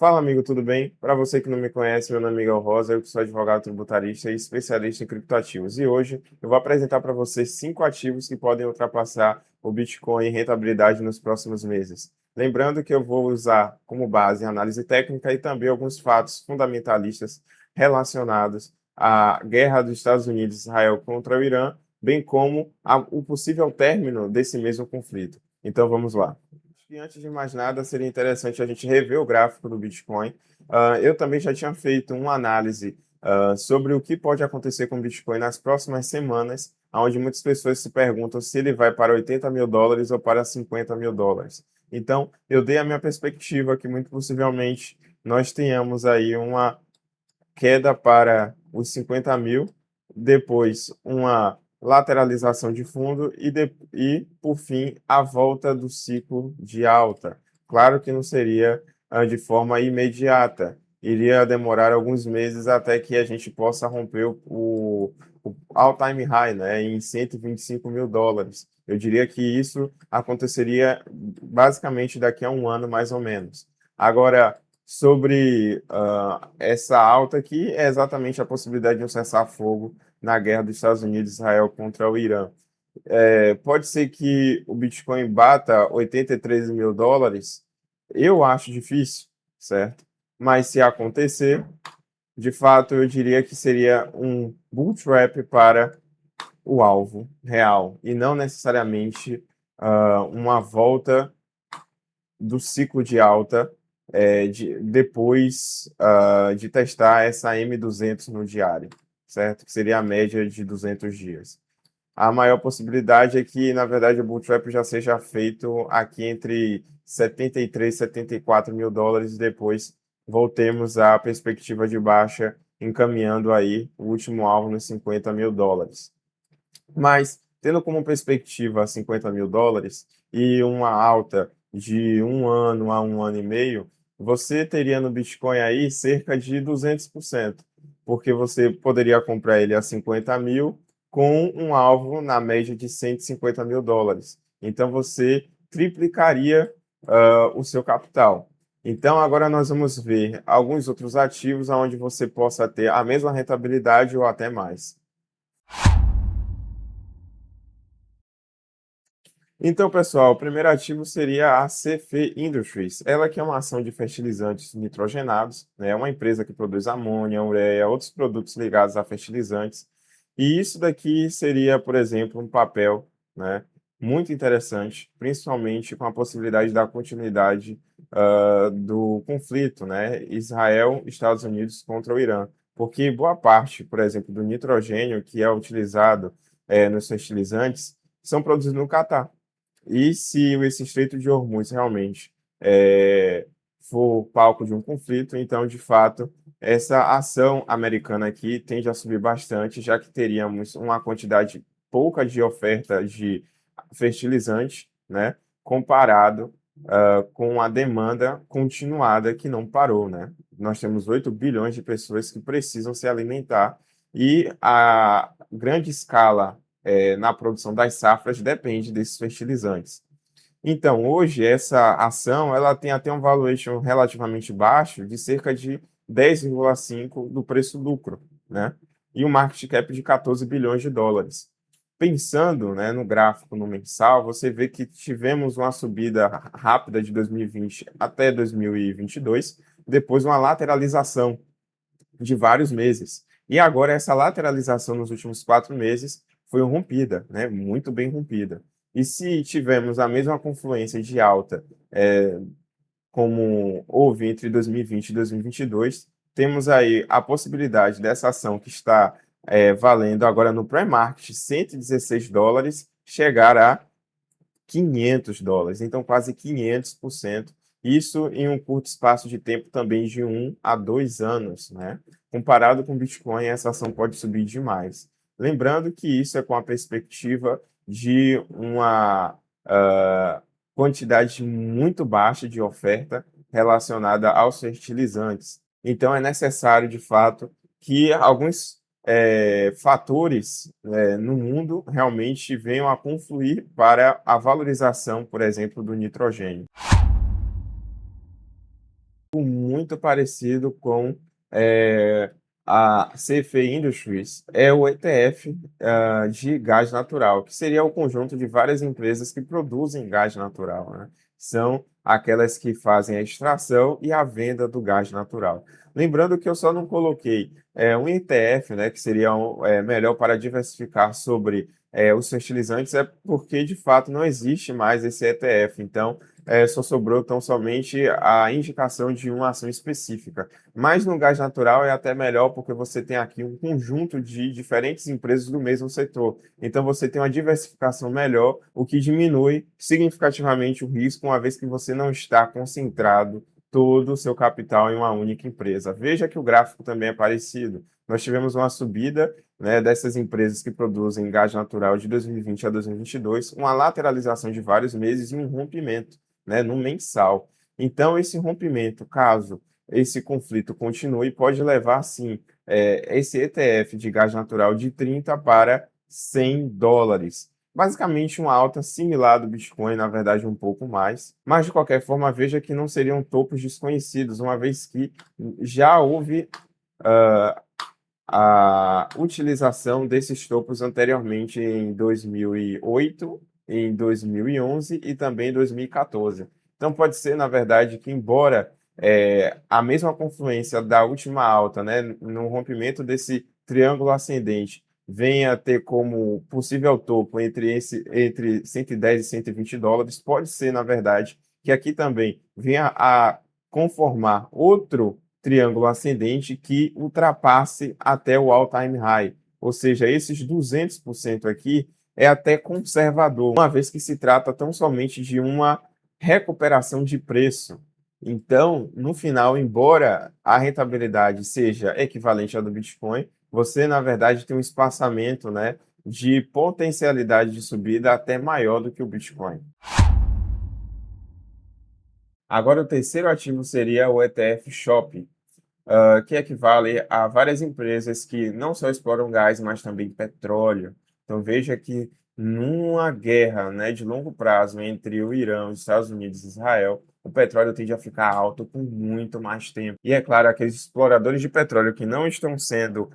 Fala, amigo, tudo bem? Para você que não me conhece, meu nome é Miguel Rosa, eu que sou advogado tributarista e especialista em criptoativos. E hoje eu vou apresentar para você 5 ativos que podem ultrapassar o Bitcoin em rentabilidade nos próximos meses. Lembrando que eu vou usar como base a análise técnica e também alguns fatos fundamentalistas relacionados à guerra dos Estados Unidos e Israel contra o Irã, bem como o possível término desse mesmo conflito. Então vamos lá. E antes de mais nada, seria interessante a gente rever o gráfico do Bitcoin. Eu também já tinha feito uma análise sobre o que pode acontecer com o Bitcoin nas próximas semanas, onde muitas pessoas se perguntam se ele vai para 80 mil dólares ou para 50 mil dólares. Então, eu dei a minha perspectiva que muito possivelmente nós tenhamos aí uma queda para os 50 mil, depois uma lateralização de fundo e, por fim, a volta do ciclo de alta. Claro que não seria de forma imediata, iria demorar alguns meses até que a gente possa romper o all-time high, né, em 125 mil dólares. Eu diria que isso aconteceria basicamente daqui a um ano, mais ou menos. Agora, sobre essa alta aqui é exatamente a possibilidade de um cessar-fogo na guerra dos Estados Unidos e Israel contra o Irã. Pode ser que o Bitcoin bata 83 mil dólares, eu acho difícil, certo? Mas se acontecer, de fato, eu diria que seria um bull trap para o alvo real e não necessariamente uma volta do ciclo de alta depois de testar essa M200 no diário, certo? Que seria a média de 200 dias. A maior possibilidade é que, na verdade, o bull trap já seja feito aqui entre 73 e 74 mil dólares e depois voltemos à perspectiva de baixa, encaminhando aí o último alvo nos 50 mil dólares. Mas, tendo como perspectiva 50 mil dólares e uma alta de um ano a um ano e meio, você teria no Bitcoin aí cerca de 200%, porque você poderia comprar ele a 50 mil com um alvo na média de 150 mil dólares. Então, você triplicaria o seu capital. Então, agora nós vamos ver alguns outros ativos onde você possa ter a mesma rentabilidade ou até mais. Então, pessoal, o primeiro ativo seria a CF Industries. Ela que é uma ação de fertilizantes nitrogenados, né? É uma empresa que produz amônia, ureia, outros produtos ligados a fertilizantes. E isso daqui seria, por exemplo, um papel, né, muito interessante, principalmente com a possibilidade da continuidade do conflito, né, Israel-Estados Unidos contra o Irã. Porque boa parte, por exemplo, do nitrogênio que é utilizado nos fertilizantes são produzidos no Catar. E se esse Estreito de Hormuz realmente for palco de um conflito, então, de fato, essa ação americana aqui tende a subir bastante, já que teríamos uma quantidade pouca de oferta de fertilizante, né, comparado com a demanda continuada que não parou, né? Nós temos 8 bilhões de pessoas que precisam se alimentar e a grande escala na produção das safras depende desses fertilizantes. Então, hoje, essa ação ela tem até um valuation relativamente baixo, de cerca de 10,5 do preço-lucro, né? E um market cap de 14 bilhões de dólares. Pensando, né, no gráfico no mensal, você vê que tivemos uma subida rápida de 2020 até 2022, depois uma lateralização de vários meses. E agora essa lateralização nos últimos 4 meses foi rompida, né? Muito bem rompida. E se tivermos a mesma confluência de alta como houve entre 2020 e 2022, temos aí a possibilidade dessa ação que está valendo agora no pré-market 116 dólares chegar a 500 dólares, então quase 500%. Isso em um curto espaço de tempo também de 1 a 2 anos, né? Comparado com o Bitcoin, essa ação pode subir demais. Lembrando que isso é com a perspectiva de uma quantidade muito baixa de oferta relacionada aos fertilizantes. Então, é necessário, de fato, que alguns fatores no mundo realmente venham a confluir para a valorização, por exemplo, do nitrogênio. muito parecido com a CFE Industries, é o ETF de gás natural, que seria o conjunto de várias empresas que produzem gás natural, né? São aquelas que fazem a extração e a venda do gás natural. Lembrando que eu só não coloquei um ETF, né, que seria melhor para diversificar sobre os fertilizantes, é porque de fato não existe mais esse ETF. Então, só sobrou tão somente a indicação de uma ação específica. Mas no gás natural é até melhor porque você tem aqui um conjunto de diferentes empresas do mesmo setor. Então você tem uma diversificação melhor, o que diminui significativamente o risco, uma vez que você não está concentrado todo o seu capital em uma única empresa. Veja que o gráfico também é parecido. Nós tivemos uma subida, né, dessas empresas que produzem gás natural de 2020 a 2022, uma lateralização de vários meses e um rompimento, né, no mensal. Então, esse rompimento, caso esse conflito continue, pode levar, sim, esse ETF de gás natural de 30 para US$ 100. Basicamente, uma alta similar do Bitcoin, na verdade, um pouco mais. Mas, de qualquer forma, veja que não seriam topos desconhecidos, uma vez que já houve a utilização desses topos anteriormente em 2008, em 2011 e também em 2014. Então, pode ser, na verdade, que, embora a mesma confluência da última alta, né, no rompimento desse triângulo ascendente, venha ter como possível topo entre 110 e US$ 120, pode ser, na verdade, que aqui também venha a conformar outro triângulo ascendente que ultrapasse até o all-time high. Ou seja, esses 200% aqui é até conservador, uma vez que se trata tão somente de uma recuperação de preço. Então, no final, embora a rentabilidade seja equivalente à do Bitcoin, você, na verdade, tem um espaçamento, né, de potencialidade de subida até maior do que o Bitcoin. Agora, o terceiro ativo seria o ETF Shop, que equivale a várias empresas que não só exploram gás, mas também petróleo. Então, veja que numa guerra, né, de longo prazo entre o Irã, os Estados Unidos e Israel, o petróleo tende a ficar alto por muito mais tempo. E é claro, aqueles exploradores de petróleo que não estão sendo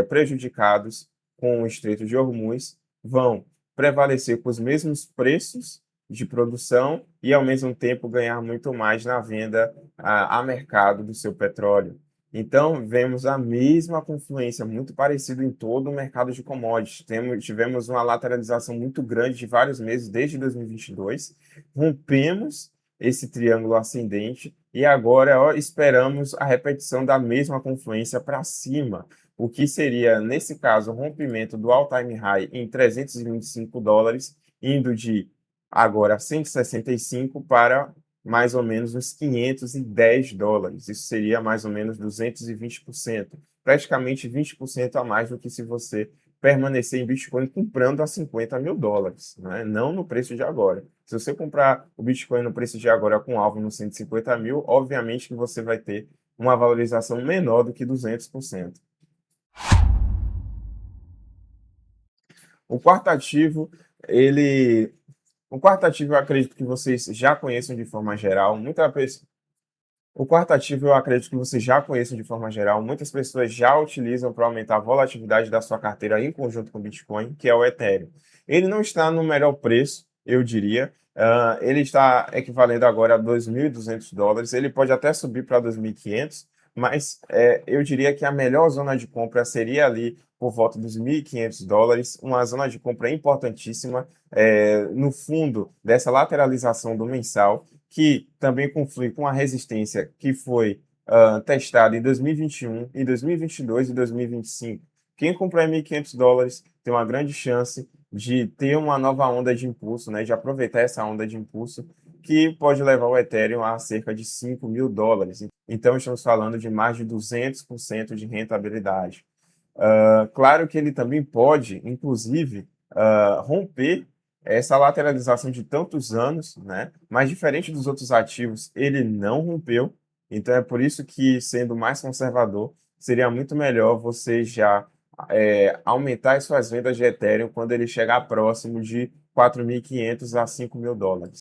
prejudicados com o Estreito de Hormuz vão prevalecer com os mesmos preços de produção e, ao mesmo tempo, ganhar muito mais na venda a mercado do seu petróleo. Então, vemos a mesma confluência, muito parecido em todo o mercado de commodities. Tivemos uma lateralização muito grande de vários meses, desde 2022. Rompemos esse triângulo ascendente e agora esperamos a repetição da mesma confluência para cima, o que seria, nesse caso, o rompimento do all-time high em US$ 325, indo de agora 165 para mais ou menos uns US$ 510. Isso seria mais ou menos 220%, praticamente 20% a mais do que se você permanecer em Bitcoin comprando a US$ 50.000, né? Não no preço de agora. Se você comprar o Bitcoin no preço de agora com alvo no 150 mil, obviamente que você vai ter uma valorização menor do que 200%. O quarto ativo, ele o quarto ativo eu acredito que vocês já conheçam de forma geral. O quarto ativo eu acredito que vocês já conheçam de forma geral. Muitas pessoas já utilizam para aumentar a volatilidade da sua carteira em conjunto com o Bitcoin, que é o Ethereum. Ele não está no melhor preço, eu diria. Ele está equivalendo agora a US$ 2.200. Ele pode até subir para 2.500, mas eu diria que a melhor zona de compra seria ali por volta dos US$ 1.500, uma zona de compra importantíssima no fundo dessa lateralização do mensal, que também conflui com a resistência que foi testada em 2021, em 2022 e 2025. Quem comprar em US$ 1.500 tem uma grande chance de ter uma nova onda de impulso, né, de aproveitar essa onda de impulso, que pode levar o Ethereum a cerca de US$ 5.000. Então, estamos falando de mais de 200% de rentabilidade. Claro que ele também pode, inclusive, romper essa lateralização de tantos anos, né? Mas diferente dos outros ativos, ele não rompeu. Então é por isso que, sendo mais conservador, seria muito melhor você já aumentar as suas vendas de Ethereum quando ele chegar próximo de 4.500 a US$ 5.000.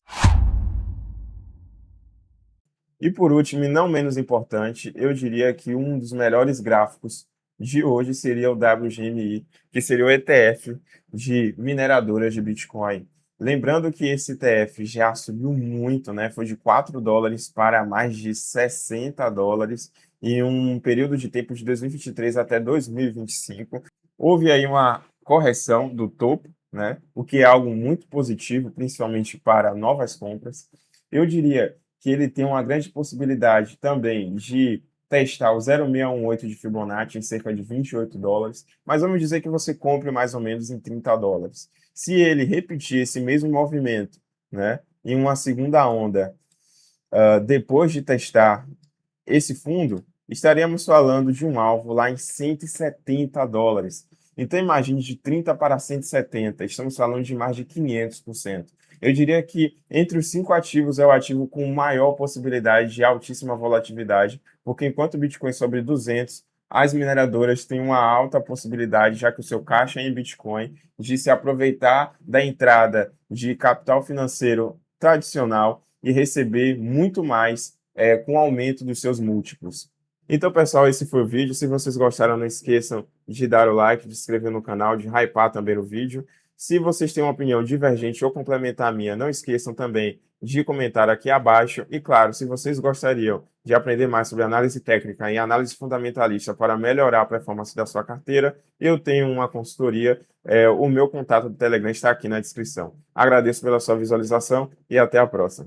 E por último, e não menos importante, eu diria que um dos melhores gráficos de hoje seria o WGMI, que seria o ETF de mineradoras de Bitcoin. Lembrando que esse ETF já subiu muito, né? Foi de 4 dólares para mais de 60 dólares em um período de tempo de 2023 até 2025. Houve aí uma correção do topo, né? O que é algo muito positivo, principalmente para novas compras. Eu diria que ele tem uma grande possibilidade também de testar o 0,618 de Fibonacci em cerca de 28 dólares, mas vamos dizer que você compre mais ou menos em 30 dólares. Se ele repetir esse mesmo movimento, né, em uma segunda onda, depois de testar esse fundo, estaríamos falando de um alvo lá em 170 dólares. Então, imagine de 30 para 170, estamos falando de mais de 500%. Eu diria que entre os cinco ativos é o ativo com maior possibilidade de altíssima volatilidade, porque enquanto o Bitcoin sobre 200, as mineradoras têm uma alta possibilidade, já que o seu caixa é em Bitcoin, de se aproveitar da entrada de capital financeiro tradicional e receber muito mais com o aumento dos seus múltiplos. Então, pessoal, esse foi o vídeo. Se vocês gostaram, não esqueçam de dar o like, de se inscrever no canal, de hypar também o vídeo. Se vocês têm uma opinião divergente ou complementar a minha, não esqueçam também de comentar aqui abaixo. E, claro, se vocês gostariam de aprender mais sobre análise técnica e análise fundamentalista para melhorar a performance da sua carteira, eu tenho uma consultoria. O meu contato do Telegram está aqui na descrição. Agradeço pela sua visualização e até a próxima.